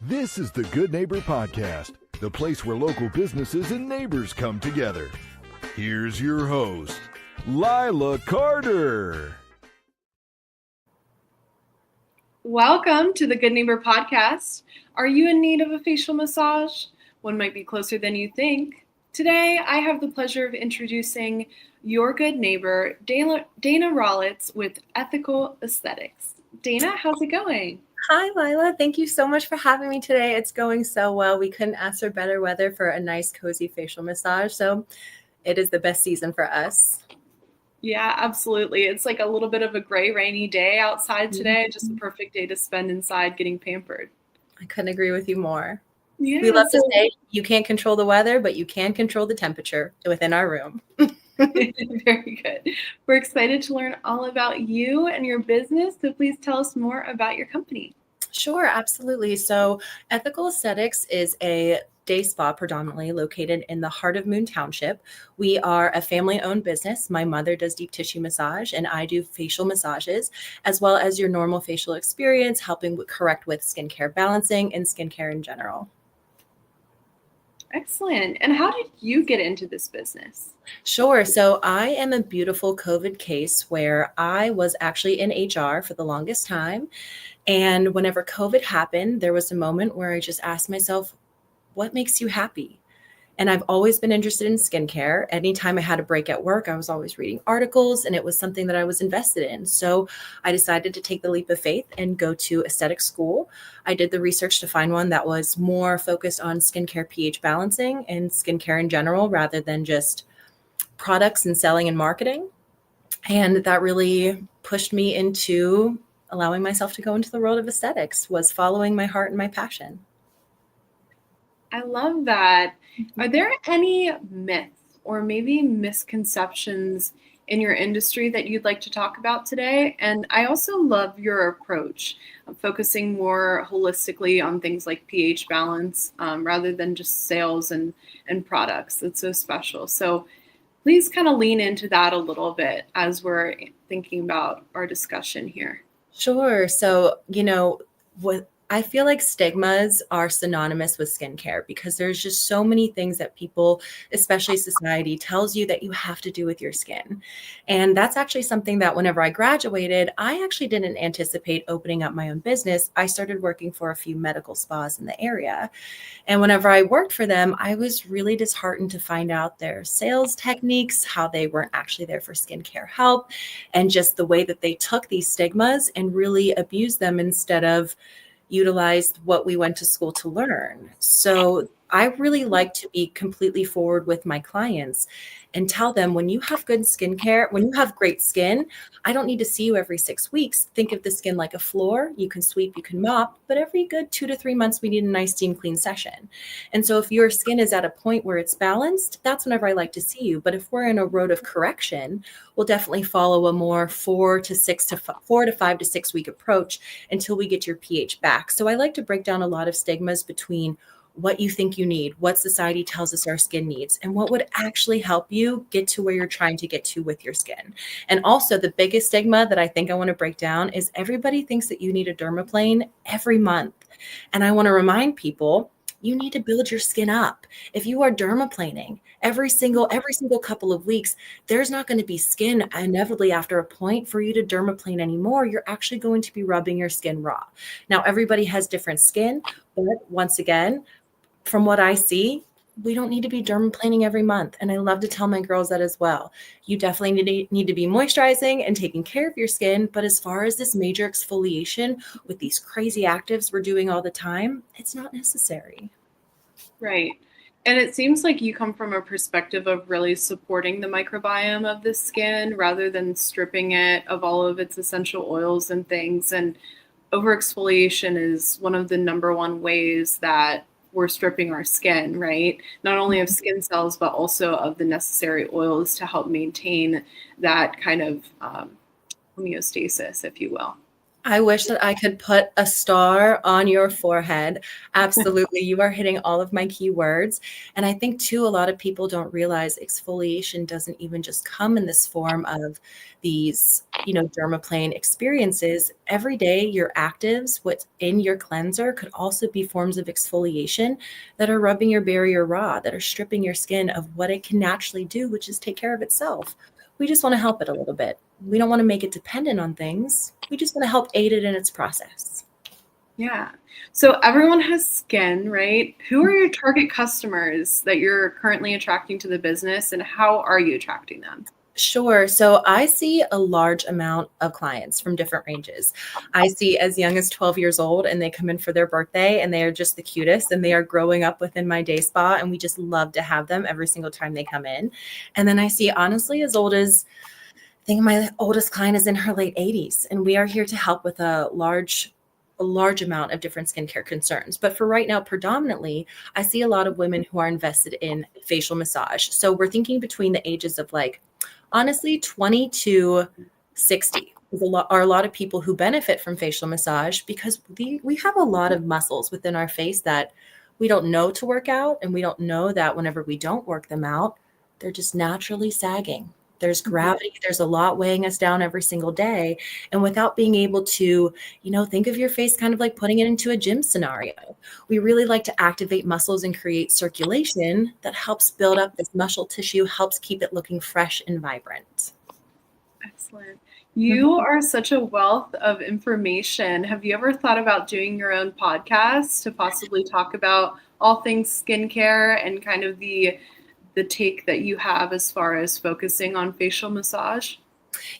This is the Good Neighbor Podcast, the place where local businesses and neighbors come together. Here's your host, Lila Carter. Welcome to the Good Neighbor Podcast. Are you in need of a facial massage? One might be closer than you think. Today, I have the pleasure of introducing your good neighbor, Dana Ralutz with Esthetics. Dana, how's it going? Hi, Lila. Thank you so much for having me today. It's going so well. We couldn't ask for better weather for a nice, cozy facial massage. So it is the best season for us. Yeah, absolutely. It's like a little bit of a gray, rainy day outside today. Just the perfect day to spend inside getting pampered. I couldn't agree with you more. Yeah, we love to say you can't control the weather, but you can control the temperature within our room. Very good. We're excited to learn all about you and your business. So please tell us more about your company. Sure, absolutely. So Ethical Esthetics is a day spa predominantly located in the heart of Moon Township. We are a family-owned business. My mother does deep tissue massage and I do facial massages, as well as your normal facial experience, helping correct with skincare balancing and skincare in general. Excellent. And how did you get into this business? Sure. So I am a beautiful COVID case where I was actually in HR for the longest time. And whenever COVID happened, there was a moment where I just asked myself, what makes you happy? And I've always been interested in skincare. Anytime I had a break at work, I was always reading articles, and it was something that I was invested in. So I decided to take the leap of faith and go to aesthetic school. I did the research to find one that was more focused on skincare pH balancing and skincare in general, rather than just products and selling and marketing. And that really pushed me into allowing myself to go into the world of aesthetics, was following my heart and my passion. I love that. Are there any myths or maybe misconceptions in your industry that you'd like to talk about today? And I also love your approach of focusing more holistically on things like pH balance rather than just sales and products. It's so special. So please kind of lean into that a little bit as we're thinking about our discussion here. Sure. So, what I feel like stigmas are synonymous with skincare because there's just so many things that people, especially society, tells you that you have to do with your skin. And that's actually something that whenever I graduated, I actually didn't anticipate opening up my own business. I started working for a few medical spas in the area. And whenever I worked for them, I was really disheartened to find out their sales techniques, how they weren't actually there for skincare help, and just the way that they took these stigmas and really abused them instead of utilized what we went to school to learn. So I really like to be completely forward with my clients and tell them when you have good skincare, when you have great skin, I don't need to see you every 6 weeks. Think of the skin like a floor. You can sweep, you can mop, but every good 2 to 3 months, we need a nice steam clean session. And so if your skin is at a point where it's balanced, that's whenever I like to see you. But if we're in a road of correction, we'll definitely follow a more 4 to 5 to 6 week approach until we get your pH back. So I like to break down a lot of stigmas between what you think you need, what society tells us our skin needs, and what would actually help you get to where you're trying to get to with your skin. And also the biggest stigma that I think I want to break down is everybody thinks that you need a dermaplane every month. And I want to remind people, you need to build your skin up. If you are dermaplaning every single couple of weeks, there's not going to be skin inevitably after a point for you to dermaplane anymore. You're actually going to be rubbing your skin raw. Now, everybody has different skin, but once again, from what I see, we don't need to be dermaplaning every month. And I love to tell my girls that as well. You definitely need to be moisturizing and taking care of your skin. But as far as this major exfoliation with these crazy actives we're doing all the time, it's not necessary. Right. And it seems like you come from a perspective of really supporting the microbiome of the skin rather than stripping it of all of its essential oils and things. And overexfoliation is one of the number one ways that we're stripping our skin, right? Not only of skin cells, but also of the necessary oils to help maintain that kind of homeostasis, if you will. I wish that I could put a star on your forehead. Absolutely. You are hitting all of my keywords. And I think too, a lot of people don't realize exfoliation doesn't even just come in this form of these, dermaplane experiences. Every day, your actives, what's in your cleanser could also be forms of exfoliation that are rubbing your barrier raw, that are stripping your skin of what it can naturally do, which is take care of itself. We just want to help it a little bit. We don't want to make it dependent on things. We just want to help aid it in its process. Yeah. So everyone has skin, right? Who are your target customers that you're currently attracting to the business, and how are you attracting them? Sure. So I see a large amount of clients from different ranges. I see as young as 12 years old, and they come in for their birthday, and they are just the cutest, and they are growing up within my day spa, and we just love to have them every single time they come in. And then I see honestly as old as, I think my oldest client is in her late 80s, and we are here to help with a large amount of different skincare concerns. But for right now, predominantly, I see a lot of women who are invested in facial massage. So we're thinking between the ages of honestly, 20 to 60 are a lot of people who benefit from facial massage because we have a lot of muscles within our face that we don't know to work out. And we don't know that whenever we don't work them out, they're just naturally sagging. There's gravity. There's a lot weighing us down every single day. And without being able to, think of your face kind of like putting it into a gym scenario, we really like to activate muscles and create circulation that helps build up this muscle tissue, helps keep it looking fresh and vibrant. Excellent. You are such a wealth of information. Have you ever thought about doing your own podcast to possibly talk about all things skincare and kind of the take that you have as far as focusing on facial massage?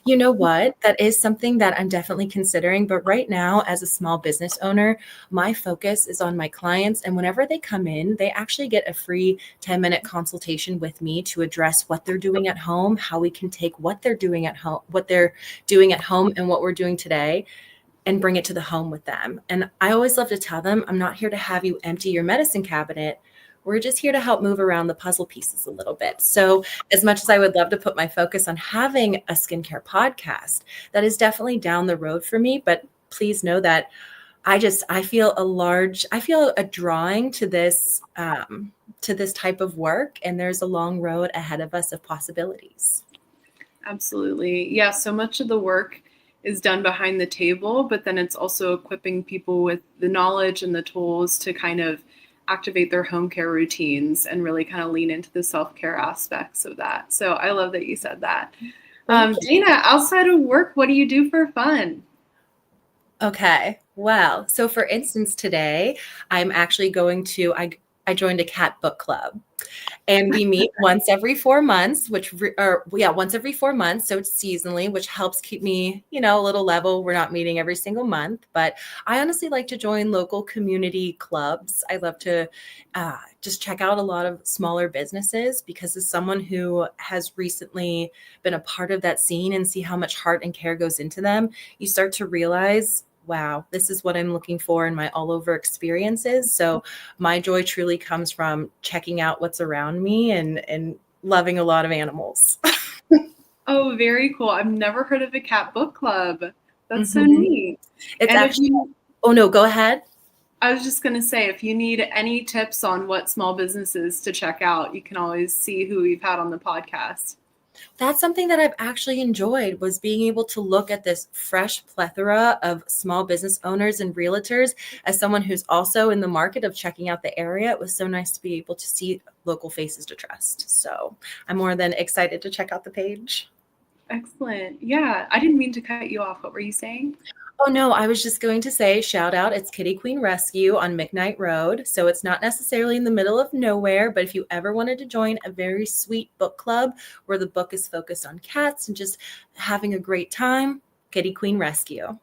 You know what? That is something that I'm definitely considering. But right now, as a small business owner, my focus is on my clients. And whenever they come in, they actually get a free 10-minute consultation with me to address what they're doing at home, how we can take what they're doing at home, and what we're doing today, and bring it to the home with them. And I always love to tell them, I'm not here to have you empty your medicine cabinet. We're just here to help move around the puzzle pieces a little bit. So as much as I would love to put my focus on having a skincare podcast, that is definitely down the road for me. But please know that I feel a drawing to this type of work, and there's a long road ahead of us of possibilities. Absolutely. Yeah. So much of the work is done behind the table, but then it's also equipping people with the knowledge and the tools to kind of activate their home care routines and really kind of lean into the self-care aspects of that. So I love that you said that. Dana, outside of work, what do you do for fun? Okay. Well, so for instance, today I'm actually I joined a cat book club, and we meet once every 4 months, once every 4 months. So it's seasonally, which helps keep me, a little level. We're not meeting every single month, but I honestly like to join local community clubs. I love to just check out a lot of smaller businesses, because as someone who has recently been a part of that scene and see how much heart and care goes into them, you start to realize, wow, this is what I'm looking for in my all over experiences. So my joy truly comes from checking out what's around me and loving a lot of animals. Oh, very cool. I've never heard of a cat book club. That's so neat. It's actually, oh no, go ahead. I was just going to say, if you need any tips on what small businesses to check out, you can always see who we've had on the podcast. That's something that I've actually enjoyed, was being able to look at this fresh plethora of small business owners and realtors. As someone who's also in the market of checking out the area, it was so nice to be able to see local faces to trust. So I'm more than excited to check out the page. Excellent. Yeah, I didn't mean to cut you off. What were you saying? Oh, no, I was just going to say, shout out, it's Kitty Queen Rescue on McKnight Road. So it's not necessarily in the middle of nowhere, but if you ever wanted to join a very sweet book club where the book is focused on cats and just having a great time, Kitty Queen Rescue.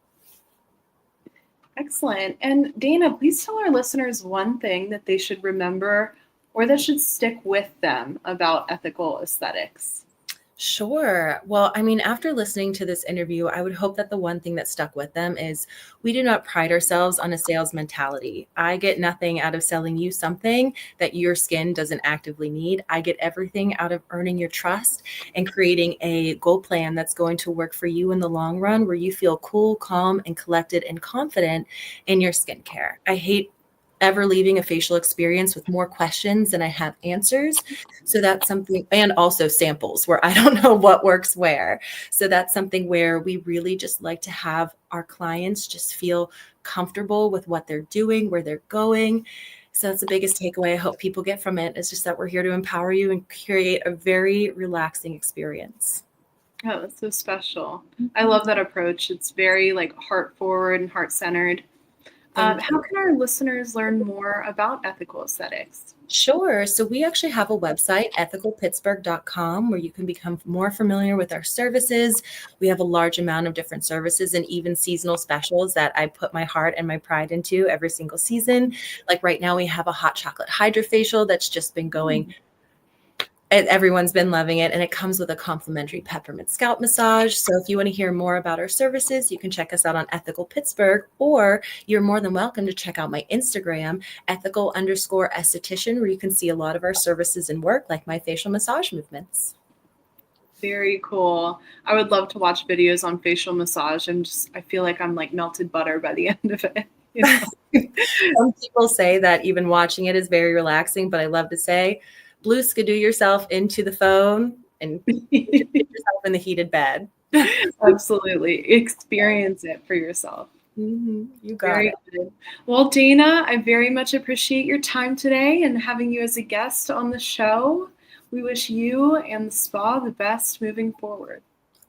Excellent. And Dana, please tell our listeners one thing that they should remember or that should stick with them about ethical aesthetics. Sure. Well, I mean, after listening to this interview, I would hope that the one thing that stuck with them is we do not pride ourselves on a sales mentality. I get nothing out of selling you something that your skin doesn't actively need. I get everything out of earning your trust and creating a goal plan that's going to work for you in the long run, where you feel cool, calm, and collected and confident in your skincare. I hate ever leaving a facial experience with more questions than I have answers. So that's something, and also samples where I don't know what works where. So that's something where we really just like to have our clients just feel comfortable with what they're doing, where they're going. So that's the biggest takeaway I hope people get from it, is just that we're here to empower you and create a very relaxing experience. Oh, that's so special. I love that approach. It's very like heart forward and heart centered. How can our listeners learn more about ethical aesthetics? Sure. So we actually have a website, ethicalpittsburgh.com, where you can become more familiar with our services. We have a large amount of different services and even seasonal specials that I put my heart and my pride into every single season. Like right now, we have a hot chocolate hydrofacial that's just been going. Everyone's been loving it, and it comes with a complimentary peppermint scalp massage. So if you want to hear more about our services, you can check us out on Ethical Pittsburgh, or you're more than welcome to check out my Instagram, ethical_esthetician, where you can see a lot of our services and work, like my facial massage movements. Very cool. I would love to watch videos on facial massage. I feel like I'm like melted butter by the end of it. You know? Some people say that even watching it is very relaxing, but I love to say, blue skidoo yourself into the phone and put yourself in the heated bed. Absolutely. Experience it for yourself. You got it. Good. Well, Dana, I very much appreciate your time today and having you as a guest on the show. We wish you and the spa the best moving forward.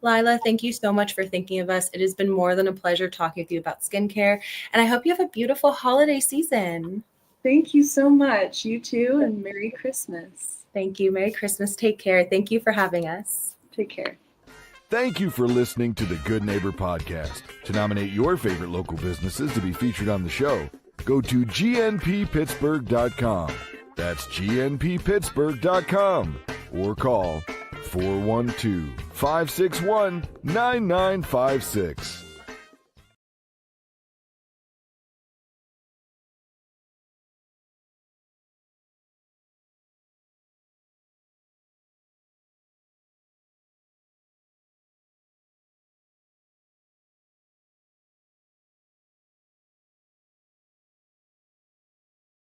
Lila, thank you so much for thinking of us. It has been more than a pleasure talking with you about skincare, and I hope you have a beautiful holiday season. Thank you so much. You too, and Merry Christmas. Thank you. Merry Christmas. Take care. Thank you for having us. Take care. Thank you for listening to the Good Neighbor Podcast. To nominate your favorite local businesses to be featured on the show, go to gnppittsburgh.com. That's gnppittsburgh.com, or call 412-561-9956.